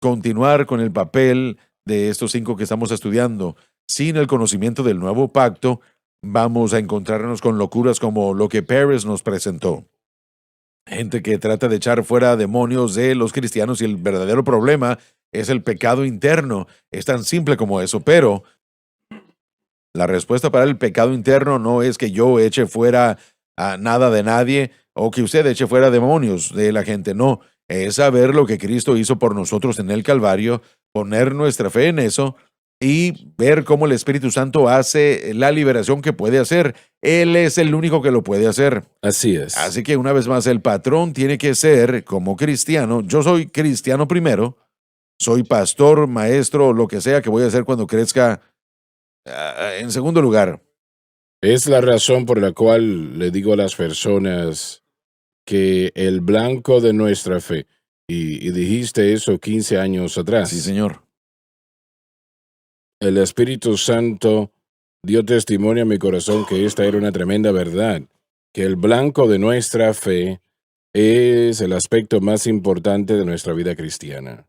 continuar con el papel de estos 5 que estamos estudiando. Sin el conocimiento del nuevo pacto, vamos a encontrarnos con locuras como lo que Pérez nos presentó. Gente que trata de echar fuera demonios de los cristianos y el verdadero problema es el pecado interno. Es tan simple como eso, pero la respuesta para el pecado interno no es que yo eche fuera a nada de nadie o que usted eche fuera demonios de la gente, no. Es saber lo que Cristo hizo por nosotros en el Calvario, poner nuestra fe en eso y ver cómo el Espíritu Santo hace la liberación que puede hacer. Él es el único que lo puede hacer. Así es. Así que una vez más, el patrón tiene que ser como cristiano. Yo soy cristiano primero, soy pastor, maestro, lo que sea que voy a hacer cuando crezca. En segundo lugar, Es la razón por la cual le digo a las personas que el blanco de nuestra fe, y dijiste eso 15 años atrás, sí, señor. el Espíritu Santo dio testimonio a mi corazón que esta era una tremenda verdad, que el blanco de nuestra fe es el aspecto más importante de nuestra vida cristiana.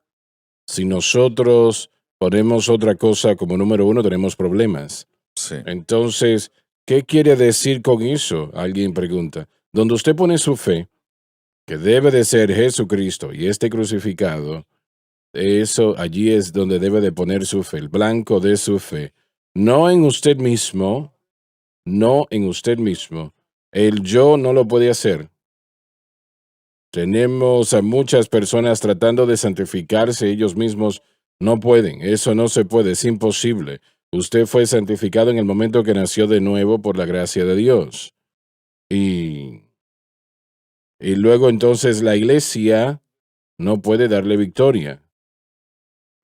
Si nosotros ponemos otra cosa como número 1, tenemos problemas. Sí. Entonces, ¿qué quiere decir con eso? Alguien pregunta. Donde usted pone su fe, que debe de ser Jesucristo y este crucificado, eso allí es donde debe de poner su fe, el blanco de su fe. No en usted mismo, no en usted mismo. El yo no lo puede hacer. Tenemos a muchas personas tratando de santificarse ellos mismos. No pueden, eso no se puede, es imposible. Usted fue santificado en el momento que nació de nuevo por la gracia de Dios. Y luego entonces la iglesia no puede darle victoria.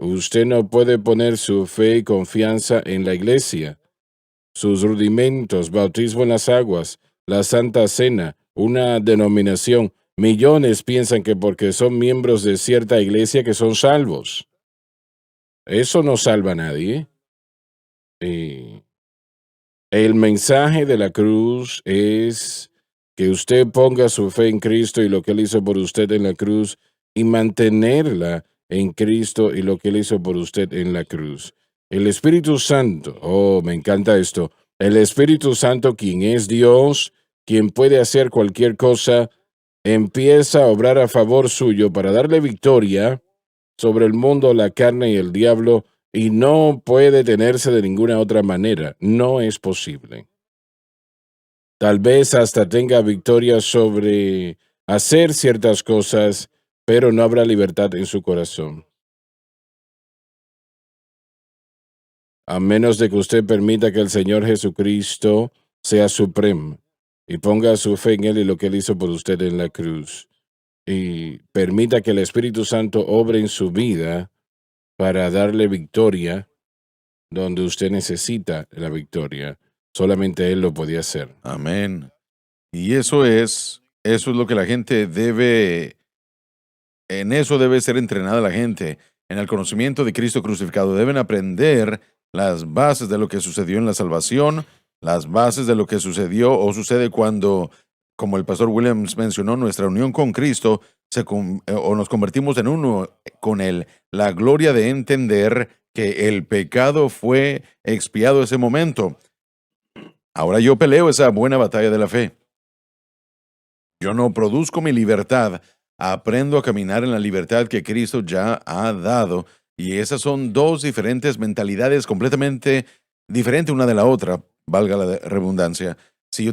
Usted no puede poner su fe y confianza en la iglesia. Sus rudimentos, bautismo en las aguas, la Santa Cena, una denominación. Millones piensan que porque son miembros de cierta iglesia que son salvos. Eso no salva a nadie. El mensaje de la cruz es que usted ponga su fe en Cristo y lo que Él hizo por usted en la cruz y mantenerla en Cristo y lo que Él hizo por usted en la cruz. El Espíritu Santo, oh, me encanta esto, el Espíritu Santo, quien es Dios, quien puede hacer cualquier cosa, empieza a obrar a favor suyo para darle victoria sobre el mundo, la carne y el diablo, y no puede tenerse de ninguna otra manera. No es posible. Tal vez hasta tenga victoria sobre hacer ciertas cosas, pero no habrá libertad en su corazón. A menos de que usted permita que el Señor Jesucristo sea supremo y ponga su fe en Él y lo que Él hizo por usted en la cruz. Y permita que el Espíritu Santo obre en su vida para darle victoria donde usted necesita la victoria. Solamente Él lo podía hacer. Amén. Y eso es lo que la gente debe, en eso debe ser entrenada la gente, en el conocimiento de Cristo crucificado. Deben aprender las bases de lo que sucedió en la salvación, las bases de lo que sucedió o sucede cuando, como el pastor Williams mencionó, nuestra unión con Cristo o nos convertimos en uno con Él. La gloria de entender que el pecado fue expiado ese momento. Ahora yo peleo esa buena batalla de la fe. Yo no produzco mi libertad, aprendo a caminar en la libertad que Cristo ya ha dado. Y esas son dos diferentes mentalidades completamente diferentes una de la otra, valga la redundancia. Si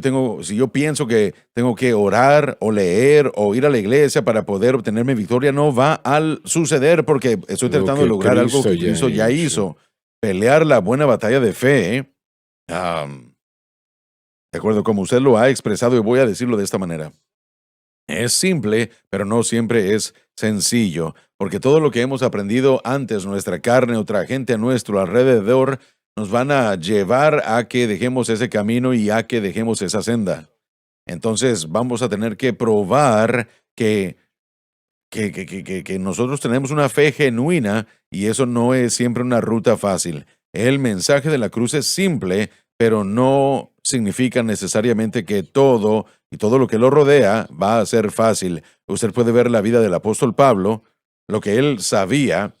yo pienso que tengo que orar o leer o ir a la iglesia para poder obtener mi victoria, no va a suceder porque estoy tratando de lograr algo que Cristo ya hizo. pelear la buena batalla de fe, de acuerdo como usted lo ha expresado, y voy a decirlo de esta manera. Es simple, pero no siempre es sencillo, porque todo lo que hemos aprendido antes, nuestra carne, otra gente a nuestro alrededor, nos van a llevar a que dejemos ese camino y a que dejemos esa senda. Entonces vamos a tener que probar que nosotros tenemos una fe genuina y eso no es siempre una ruta fácil. El mensaje de la cruz es simple, pero no significa necesariamente que todo y todo lo que lo rodea va a ser fácil. Usted puede ver la vida del apóstol Pablo, lo que él sabía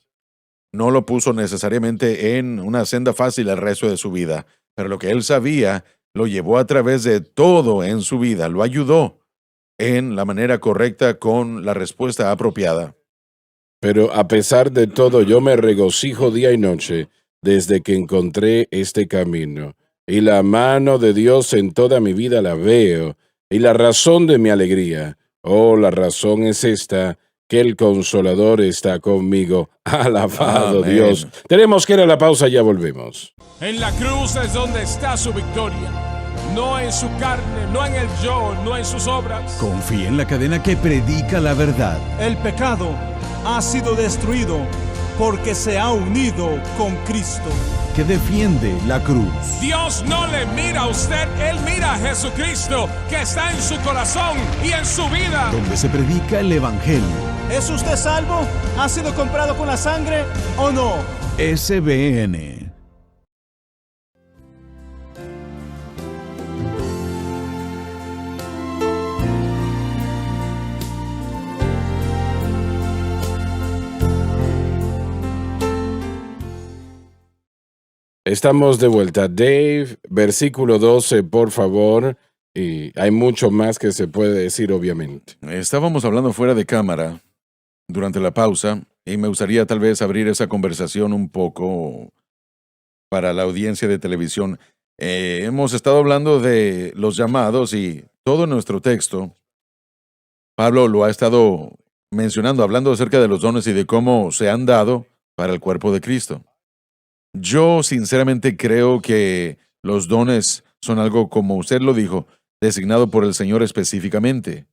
no lo puso necesariamente en una senda fácil el resto de su vida, pero lo que él sabía lo llevó a través de todo en su vida, lo ayudó en la manera correcta con la respuesta apropiada. Pero a pesar de todo, yo me regocijo día y noche desde que encontré este camino. Y la mano de Dios en toda mi vida la veo. Y la razón de mi alegría, la razón es esta, que el Consolador está conmigo. Alabado Amén. Dios. Tenemos que ir a la pausa, ya volvemos. En la cruz es donde está su victoria. No en su carne, no en el yo, no en sus obras. Confía en la cadena que predica la verdad. El pecado ha sido destruido porque se ha unido con Cristo. Que defiende la cruz. Dios no le mira a usted, Él mira a Jesucristo, que está en su corazón y en su vida. Donde se predica el Evangelio. ¿Es usted salvo? ¿Ha sido comprado con la sangre o no? SBN. Estamos de vuelta. Dave, versículo 12, por favor. Y hay mucho más que se puede decir, obviamente. Estábamos hablando fuera de cámara durante la pausa y me gustaría tal vez abrir esa conversación un poco para la audiencia de televisión. Hemos estado hablando de los llamados y todo nuestro texto, Pablo lo ha estado mencionando, hablando acerca de los dones y de cómo se han dado para el cuerpo de Cristo. Yo sinceramente creo que los dones son algo, como usted lo dijo, designado por el Señor específicamente.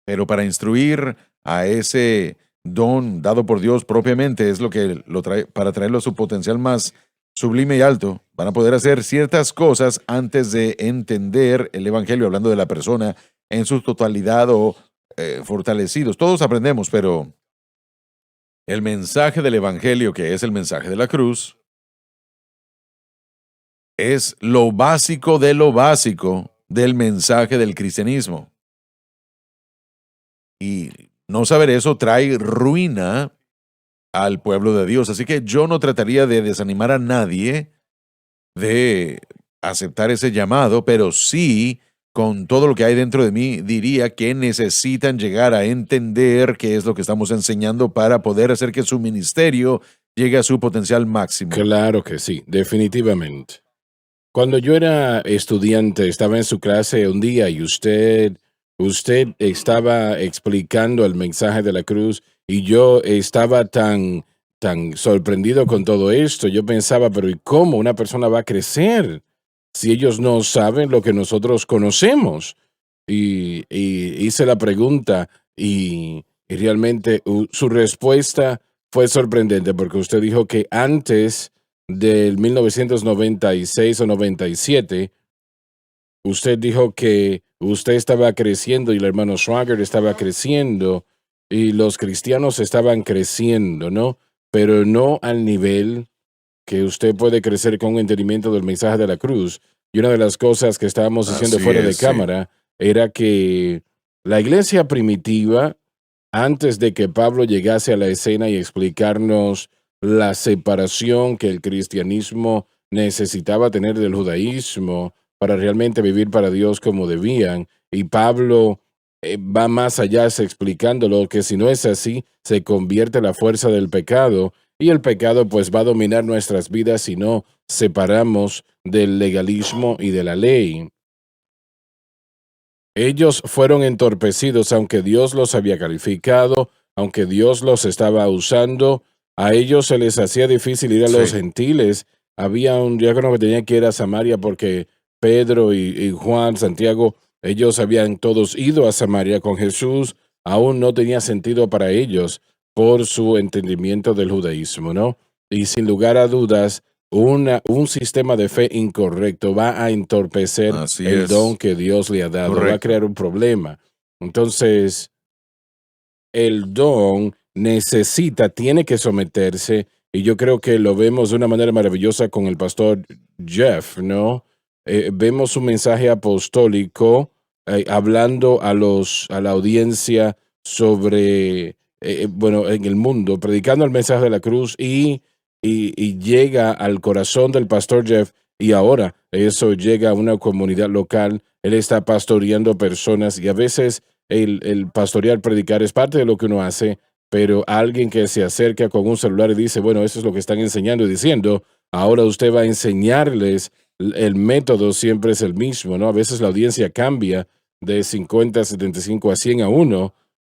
Pero para instruir a ese don dado por Dios propiamente es lo que lo trae, para traerlo a su potencial más sublime y alto. Van a poder hacer ciertas cosas antes de entender el Evangelio, hablando de la persona en su totalidad o fortalecidos. Todos aprendemos, pero el mensaje del Evangelio, que es el mensaje de la cruz, es lo básico de lo básico del mensaje del cristianismo. Y no saber eso trae ruina al pueblo de Dios. Así que yo no trataría de desanimar a nadie de aceptar ese llamado, pero sí, con todo lo que hay dentro de mí, diría que necesitan llegar a entender qué es lo que estamos enseñando para poder hacer que su ministerio llegue a su potencial máximo. Claro que sí, definitivamente. Cuando yo era estudiante, estaba en su clase un día y usted estaba explicando el mensaje de la cruz y yo estaba tan sorprendido con todo esto. Yo pensaba, pero ¿y cómo una persona va a crecer si ellos no saben lo que nosotros conocemos? Y hice la pregunta y realmente su respuesta fue sorprendente porque usted dijo que antes del 1996 o 97, usted dijo que usted estaba creciendo y el hermano Schwager estaba creciendo y los cristianos estaban creciendo, ¿no? Pero no al nivel que usted puede crecer con un entendimiento del mensaje de la cruz. Y una de las cosas que estábamos diciendo Así fuera de es, sí. cámara era que la iglesia primitiva, antes de que Pablo llegase a la escena y explicarnos la separación que el cristianismo necesitaba tener del judaísmo para realmente vivir para Dios como debían, y Pablo va más allá explicándolo que si no es así, se convierte la fuerza del pecado, y el pecado pues va a dominar nuestras vidas si no separamos del legalismo y de la ley. Ellos fueron entorpecidos, aunque Dios los había calificado, aunque Dios los estaba usando, A ellos se les hacía difícil ir a los Sí. gentiles. Había un diácono que tenía que ir a Samaria porque Pedro y Juan, Santiago, ellos habían todos ido a Samaria con Jesús. Aún no tenía sentido para ellos por su entendimiento del judaísmo, ¿no? Y sin lugar a dudas, un sistema de fe incorrecto va a entorpecer Así el es. don que Dios le ha dado, va a Correcto. crear un problema. Entonces, el don tiene que someterse, y yo creo que lo vemos de una manera maravillosa con el pastor Jeff, ¿no? Vemos un mensaje apostólico hablando a la audiencia sobre, bueno, en el mundo, predicando el mensaje de la cruz y llega al corazón del pastor Jeff, y ahora eso llega a una comunidad local. Él está pastoreando personas, y a veces el pastorear, predicar es parte de lo que uno hace, pero alguien que se acerca con un celular y dice, bueno, eso es lo que están enseñando y diciendo, ahora usted va a enseñarles, el método siempre es el mismo, ¿no? A veces la audiencia cambia de 50, 75 a 100 a 1,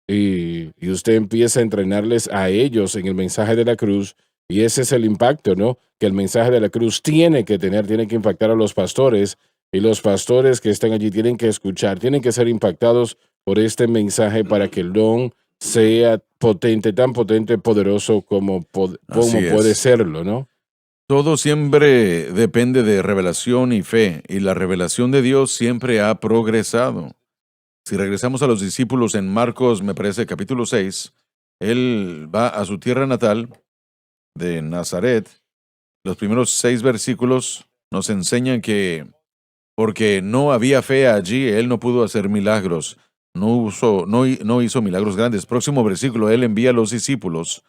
y usted empieza a entrenarles a ellos en el mensaje de la cruz, y ese es el impacto, ¿no? Que el mensaje de la cruz tiene que impactar a los pastores, y los pastores que están allí tienen que escuchar, tienen que ser impactados por este mensaje para que el don sea potente, tan potente, poderoso como Así puede es. serlo, ¿no? Todo siempre depende de revelación y fe, y la revelación de Dios siempre ha progresado. Si regresamos a los discípulos en Marcos, me parece, capítulo 6, él va a su tierra natal de Nazaret. Los primeros 6 versículos nos enseñan que porque no había fe allí, él no pudo hacer milagros, no hizo milagros grandes. Próximo versículo, él envía a los discípulos.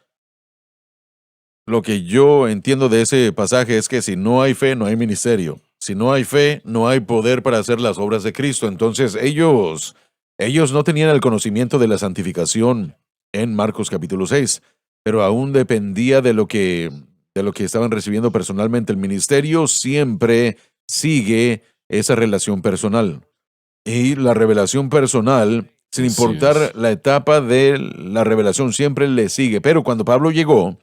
Lo que yo entiendo de ese pasaje es que si no hay fe, no hay ministerio. Si no hay fe, no hay poder para hacer las obras de Cristo. Entonces ellos no tenían el conocimiento de la santificación en Marcos capítulo 6, pero aún dependía de lo que estaban recibiendo personalmente. El ministerio siempre sigue esa relación personal. Y la revelación personal, sin Así importar es. la etapa de la revelación, siempre le sigue. Pero cuando Pablo llegó,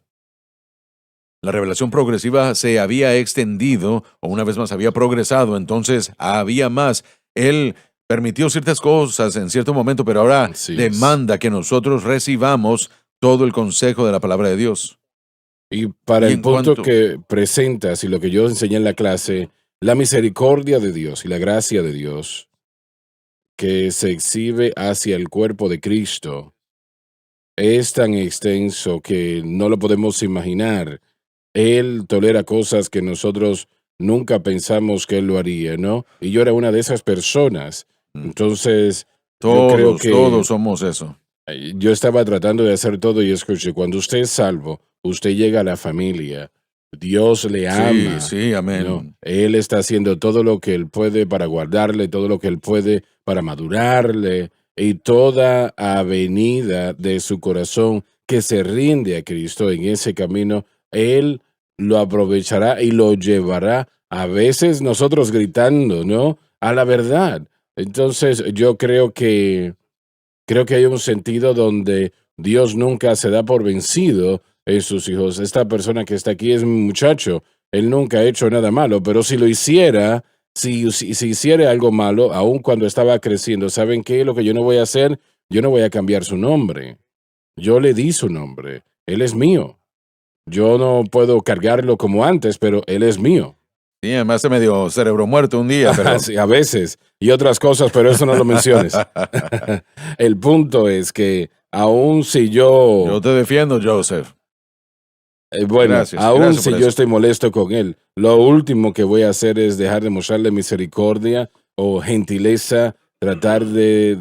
la revelación progresiva se había extendido, o una vez más había progresado, entonces había más. Él permitió ciertas cosas en cierto momento, pero ahora Así es. demanda que nosotros recibamos todo el consejo de la palabra de Dios. Y para Y el en punto cuanto- que presentas y lo que yo enseñé en la clase, la misericordia de Dios y la gracia de Dios que se exhibe hacia el cuerpo de Cristo es tan extenso que no lo podemos imaginar. Él tolera cosas que nosotros nunca pensamos que él lo haría, ¿no? Y yo era una de esas personas. Entonces, yo creo Todos que somos eso. yo estaba tratando de hacer todo, y escuché, cuando usted es salvo, usted llega a la familia, Dios le ama, Sí, amén. ¿no? Él está haciendo todo lo que él puede para guardarle, todo lo que él puede para madurarle, y toda avenida de su corazón que se rinde a Cristo en ese camino, él lo aprovechará y lo llevará, a veces nosotros gritando, ¿no? A la verdad. Entonces, yo creo que hay un sentido donde Dios nunca se da por vencido en sus hijos. Esta persona que está aquí es un muchacho. Él nunca ha hecho nada malo, pero si lo hiciera, si hiciera algo malo, aun cuando estaba creciendo, ¿saben qué? Lo que yo no voy a hacer, yo no voy a cambiar su nombre. Yo le di su nombre. Él es mío. Yo no puedo cargarlo como antes, pero él es mío. Sí, además se me dio cerebro muerto un día, pero... Sí, a veces, y otras cosas, pero eso no lo menciones. El punto es que aun si Yo te defiendo, Joseph. bueno, Gracias aun por si yo eso. estoy molesto con él, lo último que voy a hacer es dejar de mostrarle misericordia o gentileza, tratar de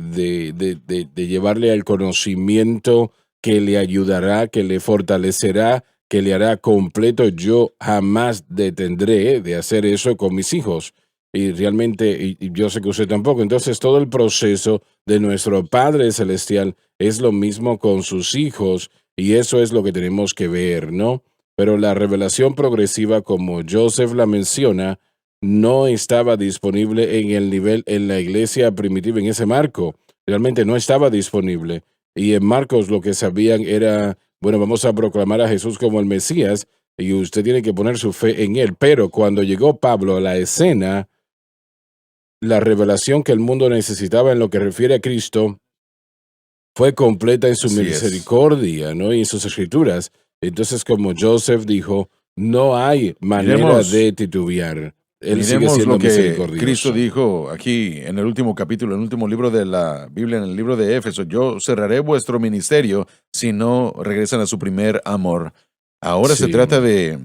llevarle al conocimiento que le ayudará, que le fortalecerá, que le hará completo. Yo jamás detendré de hacer eso con mis hijos. Y realmente, y yo sé que usted tampoco. Entonces, todo el proceso de nuestro Padre Celestial es lo mismo con sus hijos, y eso es lo que tenemos que ver, ¿no? Pero la revelación progresiva, como Joseph la menciona, no estaba disponible en el nivel, en la iglesia primitiva, en ese marco. Realmente no estaba disponible. Y en Marcos lo que sabían era bueno, vamos a proclamar a Jesús como el Mesías y usted tiene que poner su fe en él. Pero cuando llegó Pablo a la escena, la revelación que el mundo necesitaba en lo que refiere a Cristo fue completa en su Así es. misericordia, ¿no? Y en sus escrituras. Entonces, como Joseph dijo, no hay manera Miremos- de titubear. Él sigue Miremos siendo lo que misericordioso. Cristo dijo aquí en el último capítulo, en el último libro de la Biblia, en el libro de Éfeso. Yo cerraré vuestro ministerio si no regresan a su primer amor. Ahora se Sí. trata de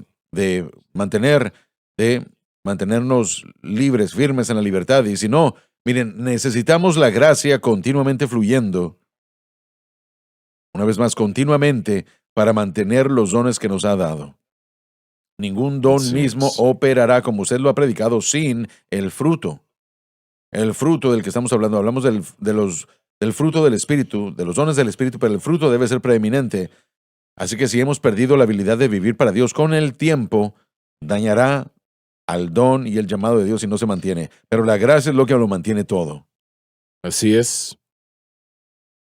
mantenernos libres, firmes en la libertad. Y si no, miren, necesitamos la gracia continuamente fluyendo. Una vez más, continuamente para mantener los dones que nos ha dado. Ningún don Así mismo es. operará, como usted lo ha predicado, sin el fruto. El fruto del que estamos hablando. Hablamos del fruto del Espíritu, de los dones del Espíritu, pero el fruto debe ser preeminente. Así que si hemos perdido la habilidad de vivir para Dios con el tiempo, dañará al don y el llamado de Dios si no se mantiene. Pero la gracia es lo que lo mantiene todo. Así es.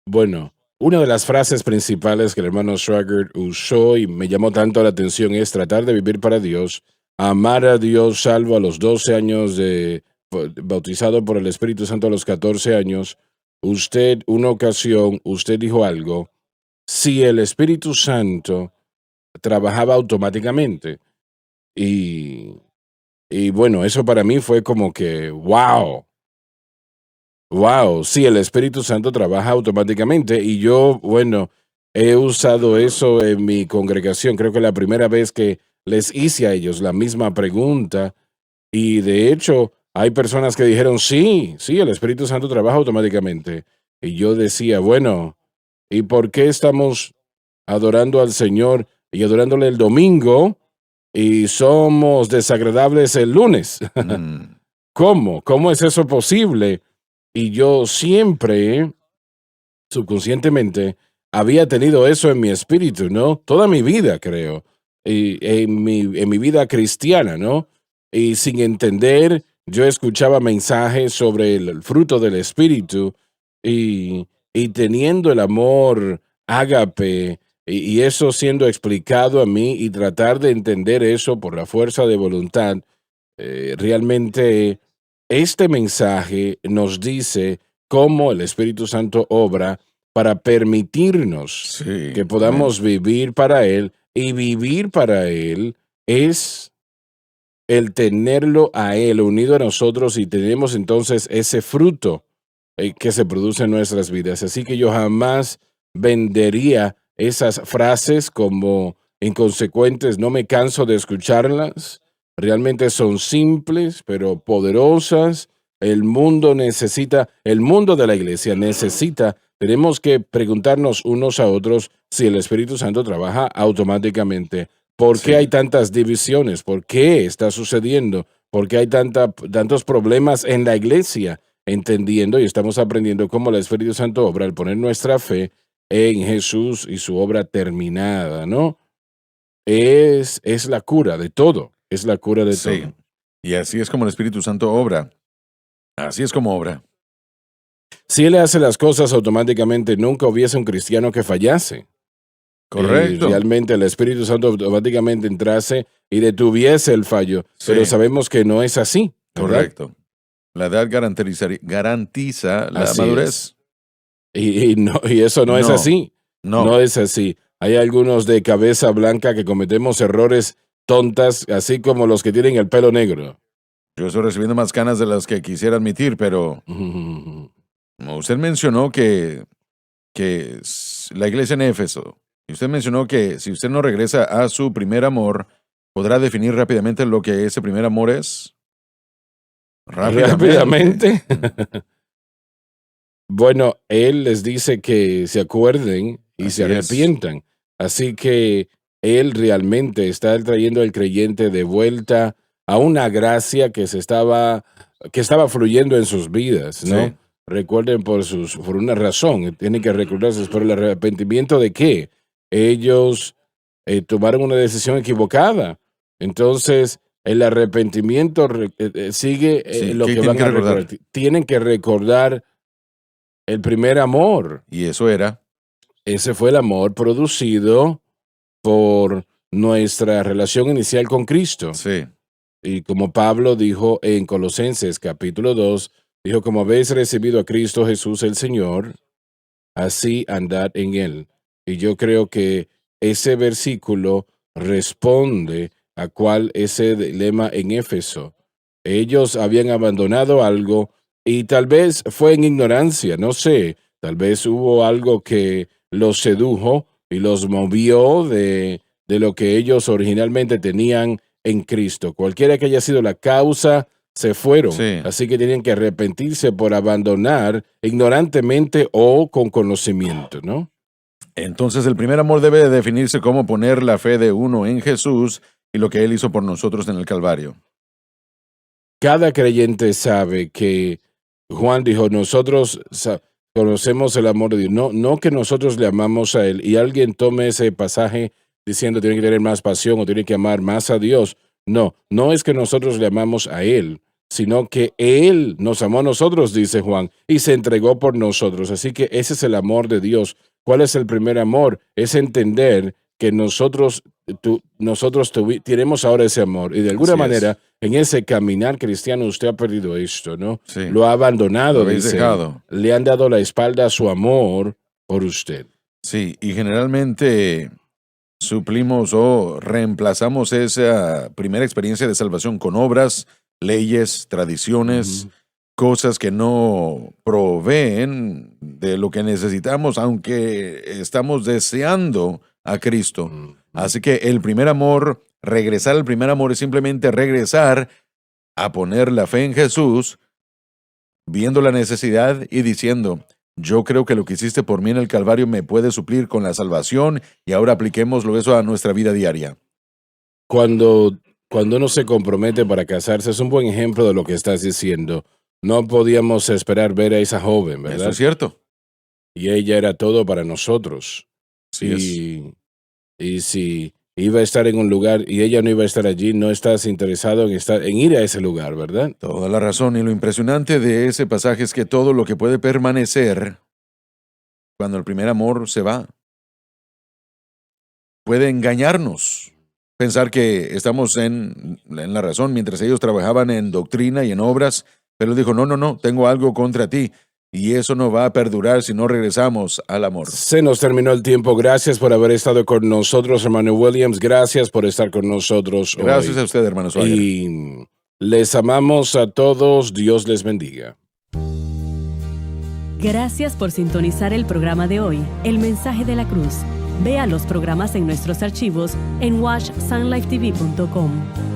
Bueno, una de las frases principales que el hermano Schwager usó y me llamó tanto la atención es tratar de vivir para Dios, amar a Dios salvo a los 12 años, bautizado por el Espíritu Santo a los 14 años. Una ocasión, usted dijo algo, si el Espíritu Santo trabajaba automáticamente. Y bueno, eso para mí fue como que, wow. Wow, sí, el Espíritu Santo trabaja automáticamente y yo, bueno, he usado eso en mi congregación. Creo que la primera vez que les hice a ellos la misma pregunta y de hecho hay personas que dijeron, sí, el Espíritu Santo trabaja automáticamente. Y yo decía, bueno, ¿y por qué estamos adorando al Señor y adorándole el domingo y somos desagradables el lunes? Mm, ¿Cómo? ¿Cómo es eso posible? Y yo siempre, subconscientemente, había tenido eso en mi espíritu, ¿no? Toda mi vida, creo, y en mi vida cristiana, ¿no? Y sin entender, yo escuchaba mensajes sobre el fruto del espíritu y teniendo el amor ágape y eso siendo explicado a mí y tratar de entender eso por la fuerza de voluntad, realmente este mensaje nos dice cómo el Espíritu Santo obra para permitirnos sí, que podamos vivir para Él, y vivir para Él es el tenerlo a Él unido a nosotros y tenemos entonces ese fruto que se produce en nuestras vidas. Así que yo jamás vendería esas frases como inconsecuentes, no me canso de escucharlas. Realmente son simples, pero poderosas. El mundo de la iglesia necesita, tenemos que preguntarnos unos a otros si el Espíritu Santo trabaja automáticamente. ¿Por qué Sí. hay tantas divisiones? ¿Por qué está sucediendo? ¿Por qué hay tantos problemas en la iglesia? Entendiendo y estamos aprendiendo cómo el Espíritu Santo obra al poner nuestra fe en Jesús y su obra terminada, ¿no? Es la cura de todo. Es la cura de Sí. todo. Y así es como el Espíritu Santo obra. Así es como obra. Si Él hace las cosas automáticamente, nunca hubiese un cristiano que fallase. Correcto. Realmente el Espíritu Santo automáticamente entrase y detuviese el fallo. Sí. Pero sabemos que no es así, ¿verdad? Correcto. La edad garantiza la Así madurez. Y eso no es No. así. No. No es así. Hay algunos de cabeza blanca que cometemos errores tontas, así como los que tienen el pelo negro. Yo estoy recibiendo más canas de las que quisiera admitir, pero usted mencionó que la iglesia en Éfeso, y usted mencionó que si usted no regresa a su primer amor, ¿podrá definir rápidamente lo que ese primer amor es? Rápidamente. Bueno, Él les dice que se acuerden y Así se es. arrepientan. Así que Él realmente está trayendo al creyente de vuelta a una gracia que estaba fluyendo en sus vidas, ¿no? Sí. Recuerden por una razón, tienen que recordarse por el arrepentimiento de qué. Ellos tomaron una decisión equivocada. Entonces, el arrepentimiento sigue Sí, lo ¿qué que tienen van que a recordar? recordar. Tienen que recordar el primer amor. Y eso era Ese fue el amor producido por nuestra relación inicial con Cristo. Sí. Y como Pablo dijo en Colosenses capítulo 2, dijo, como habéis recibido a Cristo Jesús el Señor, así andad en él. Y yo creo que ese versículo responde a cuál ese lema en Éfeso. Ellos habían abandonado algo y tal vez fue en ignorancia, no sé, tal vez hubo algo que los sedujo y los movió de lo que ellos originalmente tenían en Cristo. Cualquiera que haya sido la causa, se fueron. Sí. Así que tienen que arrepentirse por abandonar ignorantemente o con conocimiento, ¿no? Entonces el primer amor debe de definirse como poner la fe de uno en Jesús y lo que Él hizo por nosotros en el Calvario. Cada creyente sabe que Juan dijo, nosotros conocemos el amor de Dios. No que nosotros le amamos a Él y alguien tome ese pasaje diciendo tiene que tener más pasión o tiene que amar más a Dios. No es que nosotros le amamos a Él, sino que Él nos amó a nosotros, dice Juan, y se entregó por nosotros. Así que ese es el amor de Dios. ¿Cuál es el primer amor? Es entender que nosotros tenemos ahora ese amor. Y de alguna Así es. manera, en ese caminar cristiano, usted ha perdido esto, ¿no? Sí. Lo ha abandonado, Lo habéis dice. dejado. Le han dado la espalda a su amor por usted. Sí, y generalmente suplimos o reemplazamos esa primera experiencia de salvación con obras, leyes, tradiciones, cosas que no proveen de lo que necesitamos, aunque estamos deseando a Cristo. Así que el primer amor, regresar al primer amor es simplemente regresar a poner la fe en Jesús, viendo la necesidad y diciendo, yo creo que lo que hiciste por mí en el Calvario me puede suplir con la salvación y ahora apliquémoslo eso a nuestra vida diaria. Cuando uno se compromete para casarse, es un buen ejemplo de lo que estás diciendo. No podíamos esperar ver a esa joven, ¿verdad? Eso es cierto. Y ella era todo para nosotros. Sí Y si iba a estar en un lugar y ella no iba a estar allí, no estás interesado en ir a ese lugar, ¿verdad? Toda la razón. Y lo impresionante de ese pasaje es que todo lo que puede permanecer cuando el primer amor se va puede engañarnos. Pensar que estamos en la razón mientras ellos trabajaban en doctrina y en obras, pero él dijo, no, tengo algo contra ti. Y eso no va a perdurar si no regresamos al amor. Se nos terminó el tiempo. Gracias por haber estado con nosotros, hermano Williams. Gracias por estar con nosotros Gracias hoy. a usted, hermano Swagger. Y les amamos a todos. Dios les bendiga. Gracias por sintonizar el programa de hoy, El Mensaje de la Cruz. Vea los programas en nuestros archivos en watchsunlifetv.com.